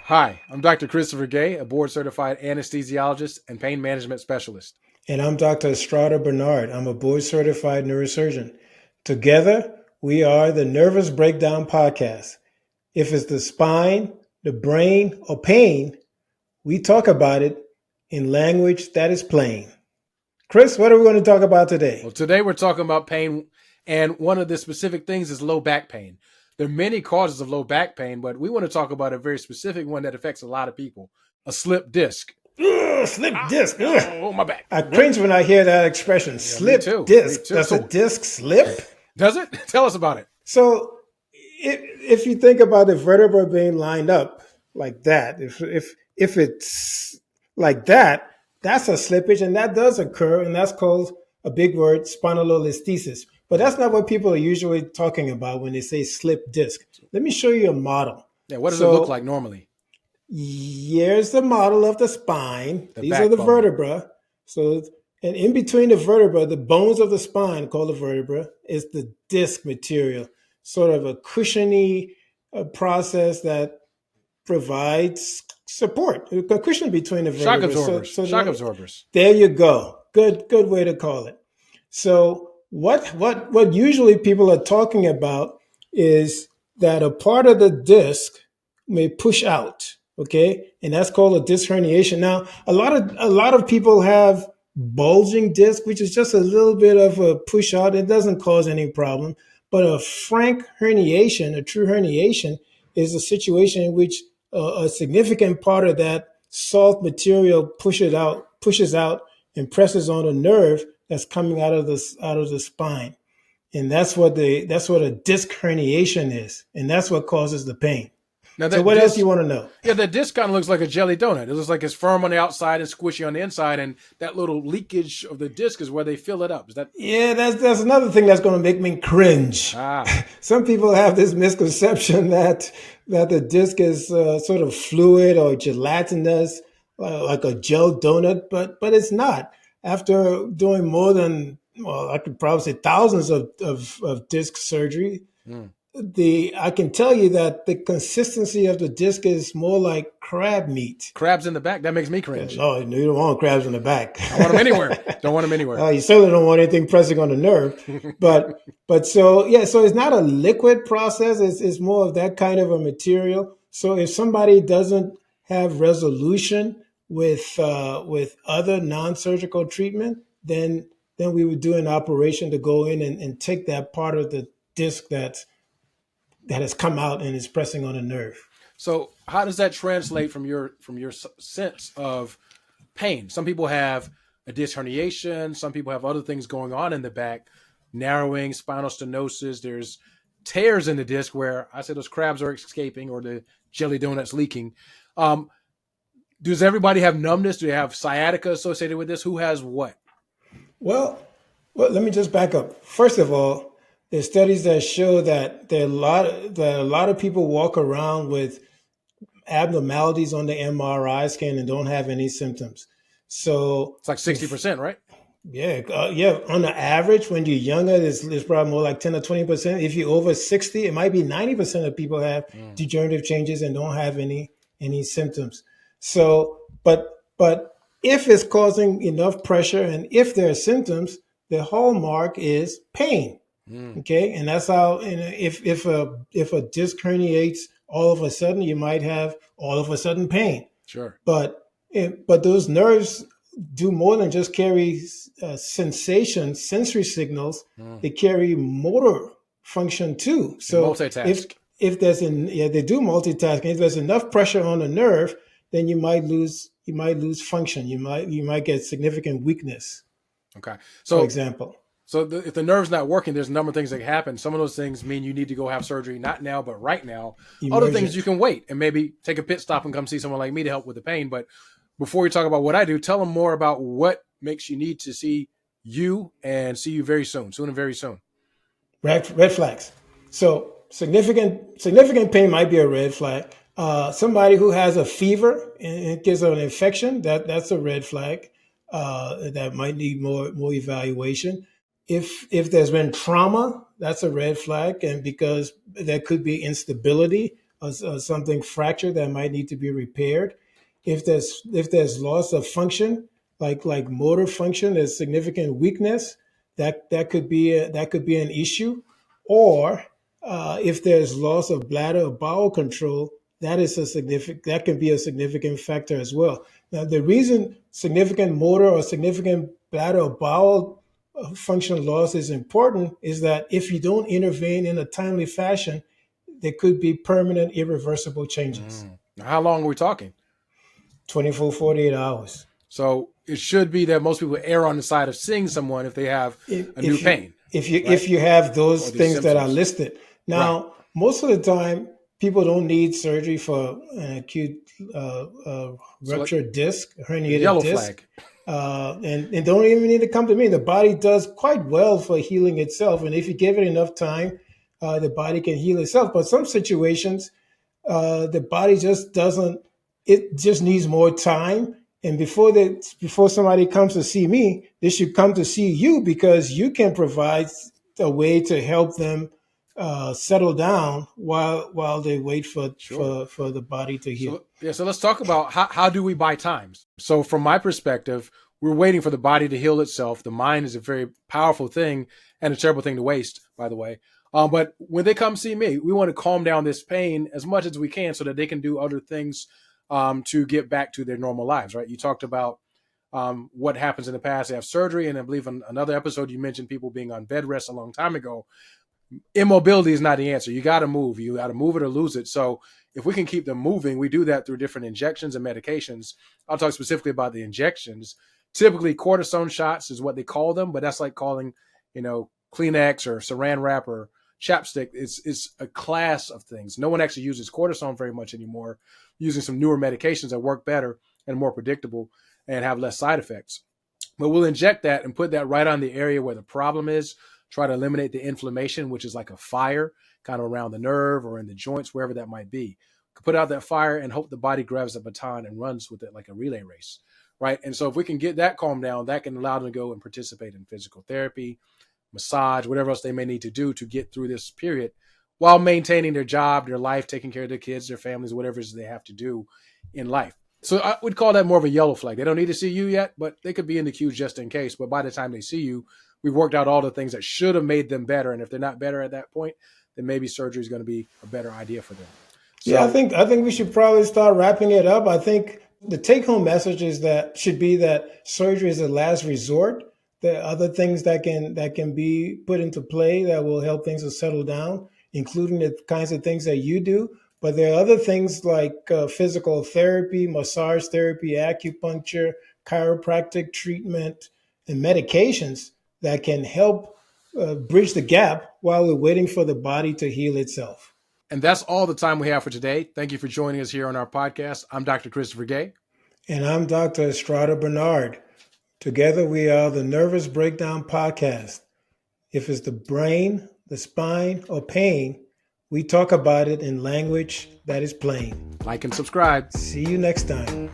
Hi, I'm Dr. Christopher Gay, a board-certified anesthesiologist and pain management specialist. And I'm Dr. Estrada Bernard. I'm a board certified neurosurgeon. Together, we are the Nervous Breakdown Podcast. If it's the spine, the brain, or pain, we talk about it in language that is plain. Chris, what are we going to talk about today? Well, today we're talking about pain, and one of the specific things is low back pain. There are many causes of low back pain, but we want to talk about a very specific one that affects a lot of people, a slip disc. Ugh, slip disc. Oh, my back. I cringe when I hear that expression, Yeah, slip me too. disc. Me too. Does a disc slip? Does it? Tell us about it. So if you think about the vertebra being lined up like that, if it's like that, that's a slippage, and that does occur, and that's called a big word, spondylolisthesis. But that's not what people are usually talking about when they say slip disc. Let me show you a model. Yeah, what does it look like normally? Here's the model of the spine. These are the backbone. vertebra. So, and in between the vertebra, the bones of the spine called the vertebra, is the disc material, sort of a cushiony process that provides support, a cushion between the Shock vertebrae. absorbers. Shock absorbers. There you go. Good way to call it. So what usually people are talking about is that a part of the disc may push out, okay? And that's called a disc herniation. Now, a lot of people have bulging disc, which is just a little bit of a push out. It doesn't cause any problem. But a frank herniation, a true herniation, is a situation in which a significant part of that soft material pushes out and presses on a nerve that's coming out of the spine, and that's what a disc herniation is, and that's what causes the pain. Now, so what else do you want to know? Yeah, the disc kind of looks like a jelly donut. It looks like it's firm on the outside and squishy on the inside, and that little leakage of the disc is where they fill it up. Is that? Yeah, that's another thing that's going to make me cringe. Some people have this misconception that the disc is sort of fluid or gelatinous, like a gel donut, but it's not. After doing more than, well, I could probably say thousands of disc surgery, I can tell you that the consistency of the disc is more like crab meat. Crabs in the back? That makes me cringe. No, you don't want crabs in the back. I want them anywhere. Don't want them anywhere. You certainly don't want anything pressing on the nerve. So it's not a liquid process. It's more of that kind of a material. So if somebody doesn't have resolution with other non-surgical treatment, then we would do an operation to go in and take that part of the disc that has come out and is pressing on a nerve. So how does that translate from your sense of pain? Some people have a disc herniation. Some people have other things going on in the back, narrowing, spinal stenosis. There's tears in the disc where I said those crabs are escaping or the jelly donuts leaking. Does everybody have numbness? Do they have sciatica associated with this? Who has what? Well, let me just back up. First of all, there's studies that show that a lot of people walk around with abnormalities on the MRI scan and don't have any symptoms. So it's like 60%, right? Yeah. On the average, when you're younger, it's probably more like 10 or 20%. If you're over 60, it might be 90% of people have degenerative changes and don't have any symptoms. So, but if it's causing enough pressure and if there are symptoms, the hallmark is pain. Okay, and that's how. And if a disc herniates all of a sudden, you might have all of a sudden pain. Sure. But those nerves do more than just carry sensory signals. They carry motor function too. So multitask. If they do multitasking. If there's enough pressure on the nerve, then you might lose function. You might get significant weakness. Okay. So, for example. So if the nerve's not working, there's a number of things that can happen. Some of those things mean you need to go have surgery, not now, but right now. Other things you can wait and maybe take a pit stop and come see someone like me to help with the pain. But before we talk about what I do, tell them more about what makes you need to see you and see you very soon and very soon. Red flags. So significant pain might be a red flag. Somebody who has a fever and it gives an infection, that's a red flag that might need more evaluation. If there's been trauma, that's a red flag, and because there could be instability or something fractured that might need to be repaired. If there's loss of function, like motor function, there's significant weakness, that could be an issue. Or if there's loss of bladder or bowel control, that can be a significant factor as well. Now, the reason significant motor or significant bladder or bowel function loss is important is that if you don't intervene in a timely fashion, there could be permanent, irreversible changes. How long are we talking? 24, 48 hours. So it should be that most people err on the side of seeing someone if they have a new pain. If you have those things symptoms that are listed. Now, most of the time, people don't need surgery for an acute ruptured disc, herniated yellow disc. flag. And don't even need to come to me. The body does quite well for healing itself. And if you give it enough time, the body can heal itself. But some situations, the body just doesn't, it just needs more time. And before somebody comes to see me, they should come to see you because you can provide a way to help them settle down while they wait for the body to heal. So let's talk about how do we buy time. So from my perspective, we're waiting for the body to heal itself. The mind is a very powerful thing and a terrible thing to waste, by the way. But when they come see me, we want to calm down this pain as much as we can so that they can do other things to get back to their normal lives, right? You talked about what happens in the past. They have surgery, and I believe in another episode you mentioned people being on bed rest a long time ago. Immobility is not the answer. You got to move. You got to move it or lose it. So if we can keep them moving, we do that through different injections and medications. I'll talk specifically about the injections. Typically, cortisone shots is what they call them, but that's like calling, Kleenex or Saran wrap or chapstick. It's a class of things. No one actually uses cortisone very much anymore, using some newer medications that work better and more predictable and have less side effects. But we'll inject that and put that right on the area where the problem is, try to eliminate the inflammation, which is like a fire kind of around the nerve or in the joints, wherever that might be. Put out that fire and hope the body grabs the baton and runs with it like a relay race, right? And so if we can get that calmed down, that can allow them to go and participate in physical therapy, massage, whatever else they may need to do to get through this period while maintaining their job, their life, taking care of their kids, their families, whatever it is they have to do in life. So I would call that more of a yellow flag. They don't need to see you yet, but they could be in the queue just in case. But by the time they see you, we've worked out all the things that should have made them better. And if they're not better at that point, then maybe surgery is going to be a better idea for them. So, yeah, I think we should probably start wrapping it up. I think the take-home message is that should be that surgery is a last resort. There are other things that can be put into play that will help things to settle down, including the kinds of things that you do. But there are other things like physical therapy, massage therapy, acupuncture, chiropractic treatment, and medications that can help bridge the gap while we're waiting for the body to heal itself. And that's all the time we have for today. Thank you for joining us here on our podcast. I'm Dr. Christopher Gay. And I'm Dr. Estrada Bernard. Together we are the Nervous Breakdown Podcast. If it's the brain, the spine, or pain, we talk about it in language that is plain. Like and subscribe. See you next time.